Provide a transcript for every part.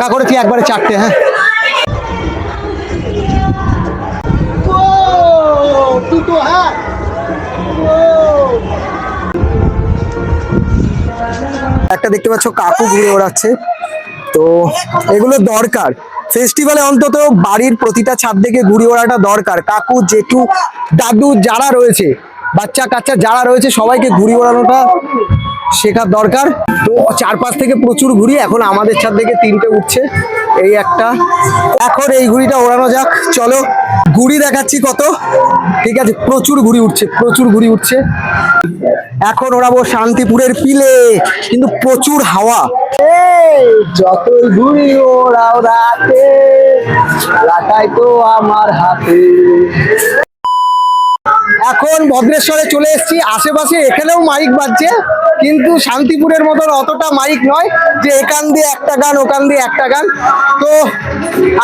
ফাঁকা করেছি একবারে 4টে। হ্যাঁ একটা দেখতে পাচ্ছ কাকু ঘুরে ওড়াচ্ছে, তো এগুলো দরকার ফেস্টিভ্যালে, অন্তত বাড়ির প্রতিটা ছাদ থেকে ঘুরে ওড়াটা দরকার। কাকু জেঠু দাদু যারা রয়েছে, বাচ্চা কাচ্চা যারা রয়েছে, সবাইকে ঘুরি ওড়ানোটা শেখার দরকার। তো চারপাশ থেকে প্রচুর ঘুড়ি, এখন আমাদের ছাদ থেকে 3টে উঠছে, এই একটা। এখন এই ঘুড়িটা ওড়ানো যাক, চলো। ঘুড়ি দেখাচ্ছি কত, ঠিক আছে? প্রচুর ঘুড়ি উঠছে, প্রচুর ঘুড়ি উঠছে। এখন ওড়াবো শান্তিপুরের পিলে, কিন্তু প্রচুর হাওয়া। যতই ঘুড়ি ওড়াও রাতে, লাটাই তো আমার হাতে। এখন ভদ্রেশ্বরে চলে এসেছি, আশেপাশে এখানেও মাইক বাজছে, কিন্তু শান্তিপুরের মতন অতটা মাইক নয় যে এখান দিয়ে একটা গান ওখান দিয়ে একটা গান। তো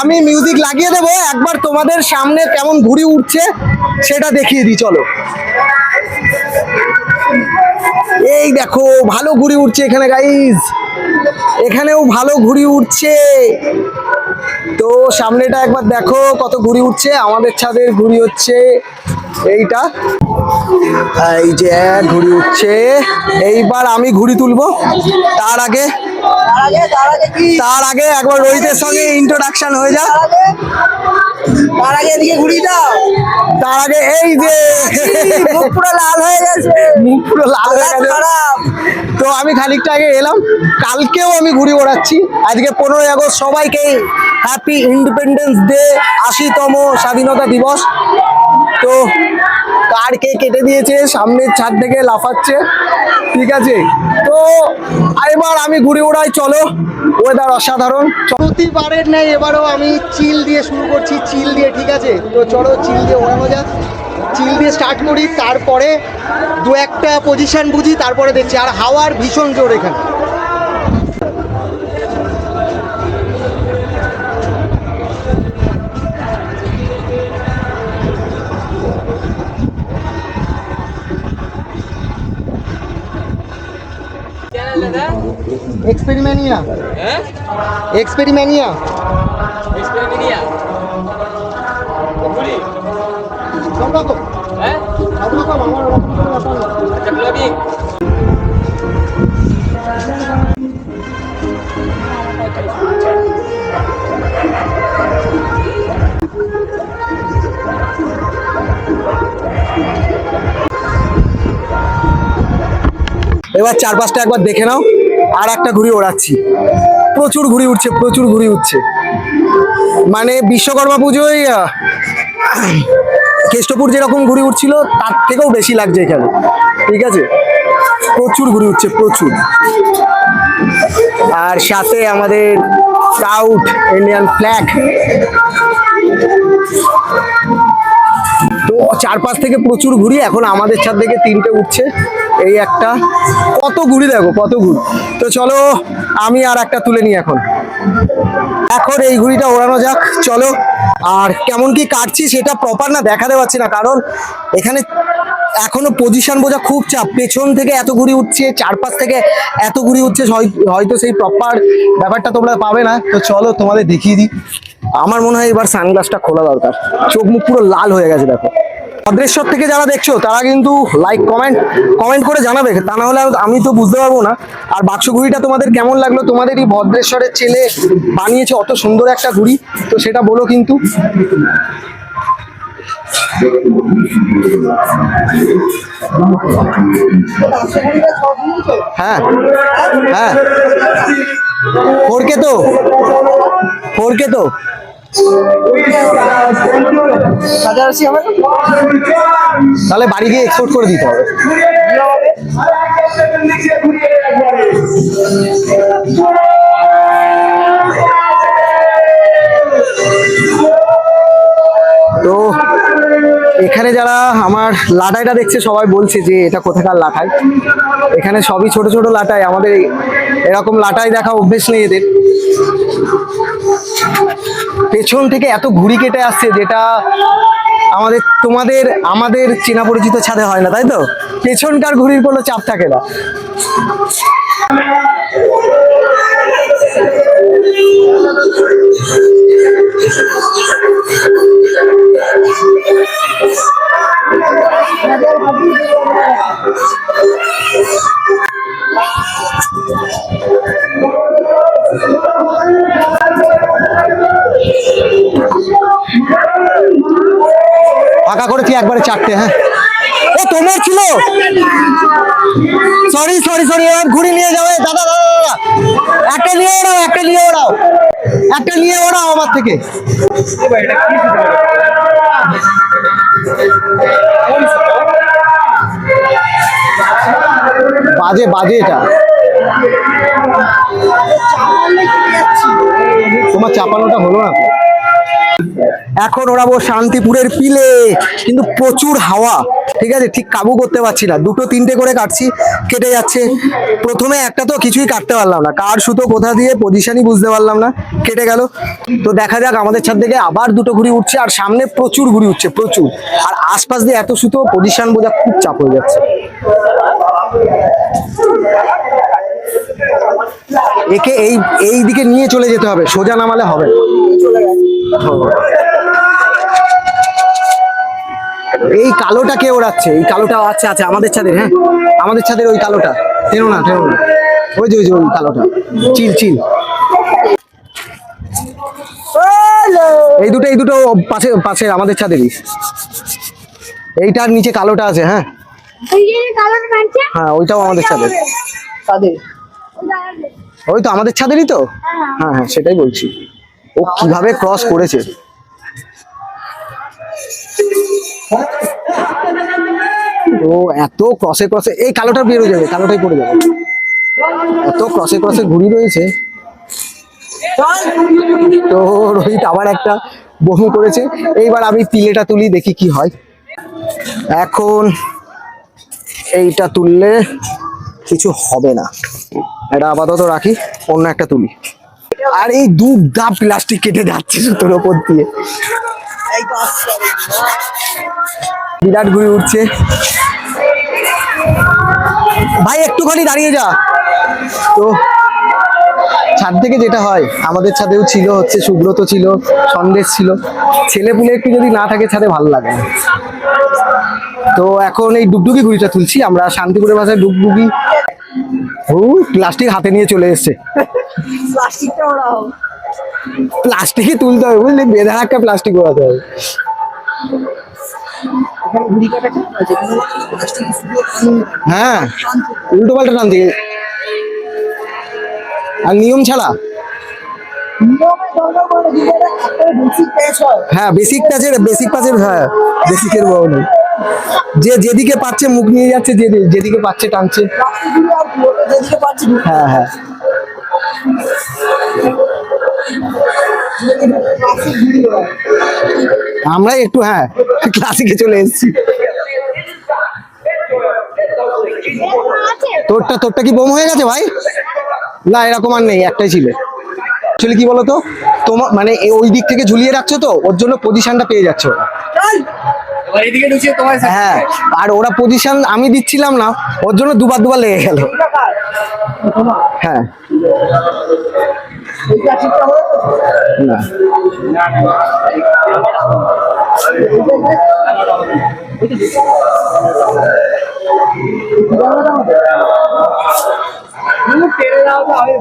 আমি মিউজিক লাগিয়ে দেবো, একবার তোমাদের সামনে কেমন ঘুড়ি উঠছে সেটা দেখিয়ে দিই, চলো। এই দেখো ভালো ঘুড়ি উঠছে এখানে গাইজ, এখানেও ভালো ঘুড়ি উঠছে। তো সামনেটা একবার দেখো কত ঘুড়ি উঠছে। আমাদের ছাদের ঘুড়ি হচ্ছে এইটা, এই যে ঘুড়ি উঠছে। এইবার আমি ঘুড়ি তুলবো, তার আগে একবার রোহিতের সঙ্গে ইন্ট্রোডাকশন হয়ে যাক। তার আগে এদিকে ঘুড়ি দাও, তার আগে এই যে মুখ পুরো লাল হয়ে গেছে, মুখ পুরো লাল হয়ে গেছে। তো আমি খানিকটা আগে এলাম, কালকেও আমি ঘুড়ি ওড়াচ্ছি। আজকে 15ই আগস্ট, সবাইকে হ্যাপি ইন্ডিপেন্ডেন্স ডে, 80তম স্বাধীনতা দিবস। তো কার কে কেটে দিয়েছে, সামনের ছাদ থেকে লাফাচ্ছে, ঠিক আছে? তো এবার আমি ঘুড়ি ওড়াই, চলো। ওয়েদার অসাধারণ, প্রতিবারের নেই এবারও আমি চিল দিয়ে শুরু করছি, চিল দিয়ে, ঠিক আছে? তো চলো চিল দিয়ে ওড়ানো যাক, চিল দিয়ে স্টার্ট করি, তারপরে 2-1টা পজিশন বুঝি, তারপরে দেখছি। আর হাওয়ার ভীষণ জোর এখানে। Experimania. Experimania. Experimania. Guli. সব রকম। সব রকম আমার আচ্ছা ক্লাবিং। এবার চারপাশটা একবার দেখে নাও। আর একটা ঘুড়ি ওড়াচ্ছি, প্রচুর ঘুড়ি উঠছে, প্রচুর ঘুড়ি উঠছে। মানে বিশ্বকর্মা পুজোয় কেষ্টপুর যেরকম ঘুড়ি উঠছিল তার থেকেও বেশি লাগছে এখানে, ঠিক আছে? প্রচুর ঘুড়ি উঠছে, প্রচুর। আর সাথে আমাদের প্রাউড ইন্ডিয়ান ফ্ল্যাগ। তো চারপাশ থেকে প্রচুর ঘুড়ি, এখন আমাদের ছাদ থেকে 3টে উঠছে, এই একটা। কত ঘুড়ি দেখো, কত ঘুড়ি। তো চলো আমি আর একটা তুলে নিই এখন। এখন এই ঘুড়িটা ওড়ানো যাক, চলো। আর কেমন কি কাটছি সেটা প্রপার না দেখাতে পারছি না, কারণ এখানে এখনো পজিশন বোঝা খুব চাপ। পেছন থেকে এত ঘুড়ি উঠছে, চারপাশ থেকে এত ঘুড়ি উঠছে, হয়তো সেই প্রপার ব্যাপারটা তোমরা পাবে না। তো চলো তোমাদের দেখিয়ে দিই। আমার মনে হয় এবার সানগ্লাসটা খোলা দরকার, চোখ মুখ পুরো লাল হয়ে গেছে। দেখো ভদ্রেশ্বর থেকে যারা দেখছো তারা কিন্তু লাইক কমেন্ট করে জানাবে, তা না হলে আমি তো বুঝতে পারবো না। আর বাক্স ঘুড়িটা তোমাদের কেমন লাগলো, তোমাদের এই ভদ্রেশ্বরের ছেলে বানিয়েছে অত সুন্দর একটা ঘুড়ি, তো সেটা বলো কিন্তু। হ্যাঁ হ্যাঁ, 4K তো, 4K তো। তাহলে বাড়ি গিয়ে এক্সপোর্ট করে দিতে হবে। তো এখানে যারা আমার লাটাইটা দেখছে সবাই বলছে যে এটা কোথাকার লাটাই। এখানে সবই ছোট ছোট লাটাই, আমাদের এরকম লাটাই দেখা অভ্যেস নেই এদের। পেছন থেকে এত ঘুড়ি কেটে আসছে, যেটা আমাদের চেনা পরিচিত ছাদে হয় না, তাই তো? পেছনকার ঘুড়ির কোনো চাপ থাকে না। ফাঁকা করেছি একবারে 4টে। হ্যাঁ, ও তোমার ছিল, সরি সরি সরি, এবার ঘুরি নিয়ে যাবে। দাদা দাদা দাদা, একটা নিয়ে ওড়াও, একটা নিয়ে ওড়াও, একটা নিয়ে ওড়াও আমার থেকে। বাজে বাজে এটা, তোমার চাপানোটা হলো না। এখন ওড়াবো শান্তিপুরের পিলে, কিন্তু প্রচুর হাওয়া, ঠিক আছে, ঠিক কাবু করতে পারছি না। 2-3টে করে কাটছি, কেটে যাচ্ছে। প্রথমে একটা তো কিছুই কাটতে পারলাম না, কার সুতো কোথা দিয়ে পজিশনই বুঝতে পারলাম না, কেটে গেল। তো দেখা যাক, আমাদের ছাদ থেকে আবার 2টো ঘুড়ি উঠছে, আর সামনে প্রচুর ঘুড়ি উঠছে, প্রচুর। আর আশপাশ দিয়ে এত সুতো, পজিশন বোঝা খুব চাপ হয়ে যাচ্ছে। একে এই দিকে নিয়ে চলে যেতে হবে, সোজা নামালে হবে না। এই কালোটা কে ওড়াচ্ছে? এই কালোটা আচ্ছা আচ্ছা, আমাদের ছাদের। হ্যাঁ, আমাদের ছাদের ওই কালোটা, টেনো না টেনো না, ওই যে ওই কালোটা, চিল চিল। এই দুটো পাশে পাশে আমাদের ছাদেরই। এইটার নিচে কালোটা আছে। হ্যাঁ হ্যাঁ, ওইটাও আমাদের ছাদের। ওই তো আমাদের ছাদেরই তো। হ্যাঁ হ্যাঁ, সেটাই বলছি। ও কিভাবে ক্রস করেছে। ও এত ক্রসে ক্রসে, এই কালোটা বেরোয় যাবে, কালোটাই পড়ে যাবে। এত ক্রসে ক্রসে ঘুড়ি রয়েছে। তো রোহিত আবার একটা বমি করেছে। এইবার আমি পিলেটা তুলি, দেখি কি হয়। এখন এইটা তুললে কিছু হবে না, এটা আপাতত রাখি, অন্য একটা তুলি। আর এই দুধ প্লাস্টিক কেটে যাচ্ছে সুতোর ওপর দিয়ে, বিরাট ঘুরে উঠছে। ভাই একটুখানি দাঁড়িয়ে যা। তো ছাদ থেকে যেটা হয়, আমাদের ছাদেও ছিল হচ্ছে, সুব্রত ছিল, সন্দেশ ছিল, ছেলে পুলে একটু যদি না থাকে ছাদে ভালো লাগে না। তো এখন এই ডুগডুগি ঘুড়িটা তুলছি আমরা, শান্তিপুরের ভাষায় ডুগডুগি। ও প্লাস্টিক হাতে নিয়ে চলে এসছে। প্লাস্টিকই তুলতে হবে, বুঝলি, বেঁধে একটা প্লাস্টিক ওড়াতে হবে। হ্যাঁ, উল্টো পাল্টা টান থেকে, আর নিয়ম ছাড়া। হ্যাঁ, বেসিক প্যাচের, হ্যাঁ বেসিকের বউ নেই। যে যেদিকে পাচ্ছে মুখ নিয়ে যাচ্ছে, যেদিকে পাচ্ছে টানছে। হ্যাঁ হ্যাঁ, আমরা একটু হ্যাঁ ক্লাসিকে চলে এসেছি। তোরটা কি বোম হয়ে গেছে ভাই? না, এরকম আর নেই, একটাই ছিল। অ্যাকচুয়ালি কি বলতো, তোমার মানে ওই দিক থেকে ঝুলিয়ে রাখছো তো, ওর জন্য পজিশনটা পেয়ে যাচ্ছে ওরা। হ্যাঁ, আর ওরা পজিশন আমি দিচ্ছিলাম না, ওর জন্য দুবার লেগে গেল। হ্যাঁ না,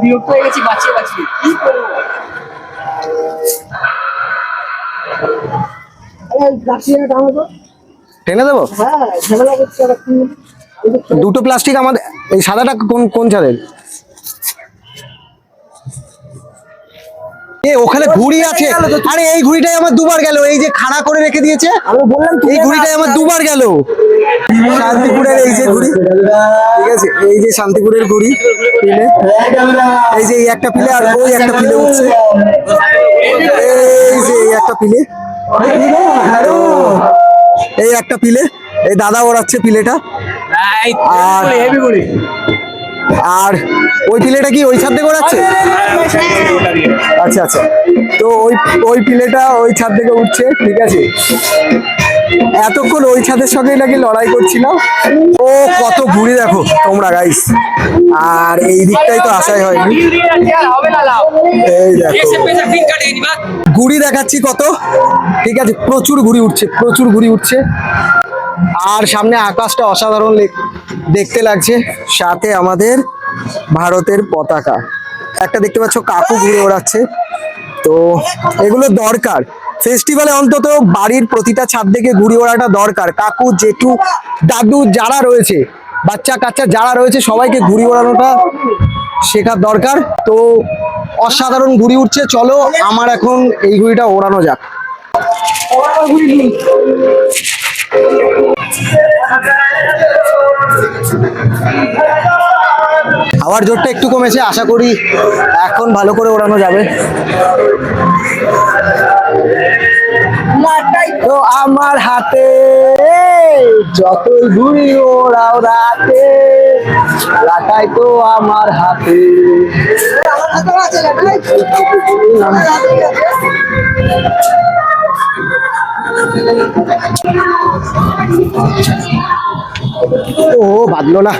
বিরক্ত হয়ে গেছি, বাঁচিয়ে বাঁচিয়ে কি করবো। টেনে দেবো। দুটো প্লাস্টিক আমাদের। এই সাদাটা কোন ছাদের? ওখানে ঘুড়ি আছে। আরে এই ঘুড়িটাই আমার দুবার গেল, এই যে খাড়া করে রেখে দিয়েছে, আমি বললাম এই ঘুড়িটাই আমার দুবার গেল। শান্তিপুরের এই যে ঘুড়ি, ঠিক আছে, এই যে শান্তিপুরের ঘুড়ি পিলে, এই যে এই একটা পিলে, আর ওই একটা পিলে উঠছে, এই যে এই একটা পিলে, এই একটা পিলে, এই দাদা ওড়াচ্ছে পিলেটা। আর ওই পিলেটা কি ওই ছাদ থেকে ওড়াচ্ছে? আচ্ছা আচ্ছা, তো ওই পিলেটা ওই ছাদ থেকে উঠছে, ঠিক আছে। এতক্ষণ ওই ছাদের সঙ্গে নাকি লড়াই করছিলাম। ও কত ঘুড়ি দেখো তোমরা গাইস, আর এই দিকটাই তো আশাই হয়নি। হবে না লাভ। এই দেখো ঘুড়ি দেখাচ্ছি কত, ঠিক আছে, প্রচুর ঘুড়ি উঠছে, প্রচুর ঘুড়ি উঠছে। আর সামনে আকাশটা অসাধারণ দেখতে লাগছে, সাথে আমাদের ভারতের পতাকা একটা দেখতে পাচ্ছ, কাকু ঘুরে ওড়াচ্ছে। তো এগুলো দরকার ফেস্টিভ্যালে, অন্তত বাড়ির প্রতিটা ছাদ থেকে ঘুড়ি ওড়াটা দরকার। কাকু, জেঠু, দাদু যারা রয়েছে, বাচ্চা কাচ্চা যারা রয়েছে, সবাইকে ঘুড়ি ওড়ানোটা শেখার দরকার। তো অসাধারণ ঘুড়ি উঠছে, চলো আমার এখন এই ঘুড়িটা ওড়ানো যাক। হাওয়ার জোরটা একটু কমেছে, আশা করি এখন ভালো করে ওড়ানো যাবে। তো আমার হাতে যতই ঘুড়ি ওড়াও রাতে, লাটাই তো আমার হাতে। ও বাঁধলো না,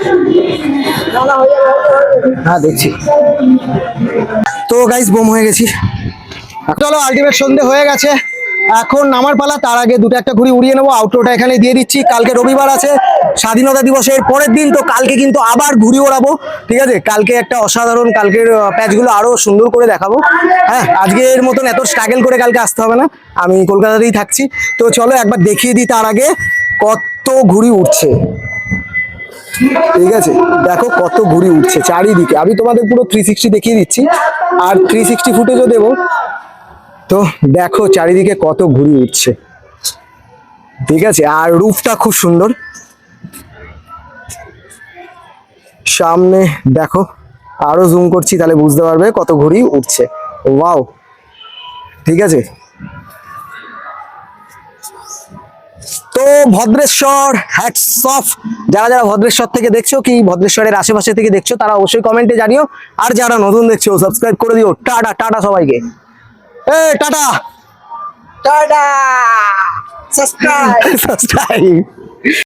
হ্যাঁ দেখছি। তো গাইস বোম হয়ে গেছি। চলো আলটিমেট সন্ধে হয়ে গেছে, এখন নামার পালা। তার আগে দুটো একটা ঘুড়ি উড়িয়ে নেবো, আউটরোটা এখানে দিয়ে দিচ্ছি। কালকে রবিবার আছে, স্বাধীনতা দিবসের পরের দিন, তো কালকে কিন্তু আবার ঘুড়ি ওড়াবো, ঠিক আছে। কালকে একটা অসাধারণ, কালকের প্যাচগুলো আরো সুন্দর করে দেখাবো। হ্যাঁ, আজকের মতন এত স্ট্রাগল করে কালকে আসতে হবে না, আমি কলকাতাতেই থাকছি। তো চলো একবার দেখিয়ে দিই তার আগে কত ঘুড়ি উঠছে, ঠিক আছে। দেখো কত ঘুড়ি উঠছে চারিদিকে, আমি তোমাদের পুরো 360 দেখিয়ে দিচ্ছি, আর 360 ফুটেজও দেবো। তো দেখো চারিদিকে কত ঘুড়ি উঠছে, ঠিক আছে। আর রূপটা খুব সুন্দর, সামনে দেখো, আরো জুম করছি তাহলে বুঝতে পারবে কত ঘুড়ি উঠছে। ওয়াও, ঠিক আছে। তো ভদ্রেশ্বর, হ্যাটস অফ। যারা যারা ভদ্রেশ্বর থেকে দেখছো কি ভদ্রেশ্বরের আশেপাশে থেকে দেখছো, তারা অবশ্যই কমেন্টে জানিও। আর যারা নতুন দেখছো সাবস্ক্রাইব করে দিও। টাটা টাটা সবাইকে, টাটা টাটা, সাবস্ক্রাইব। সাবস্ক্রাইব।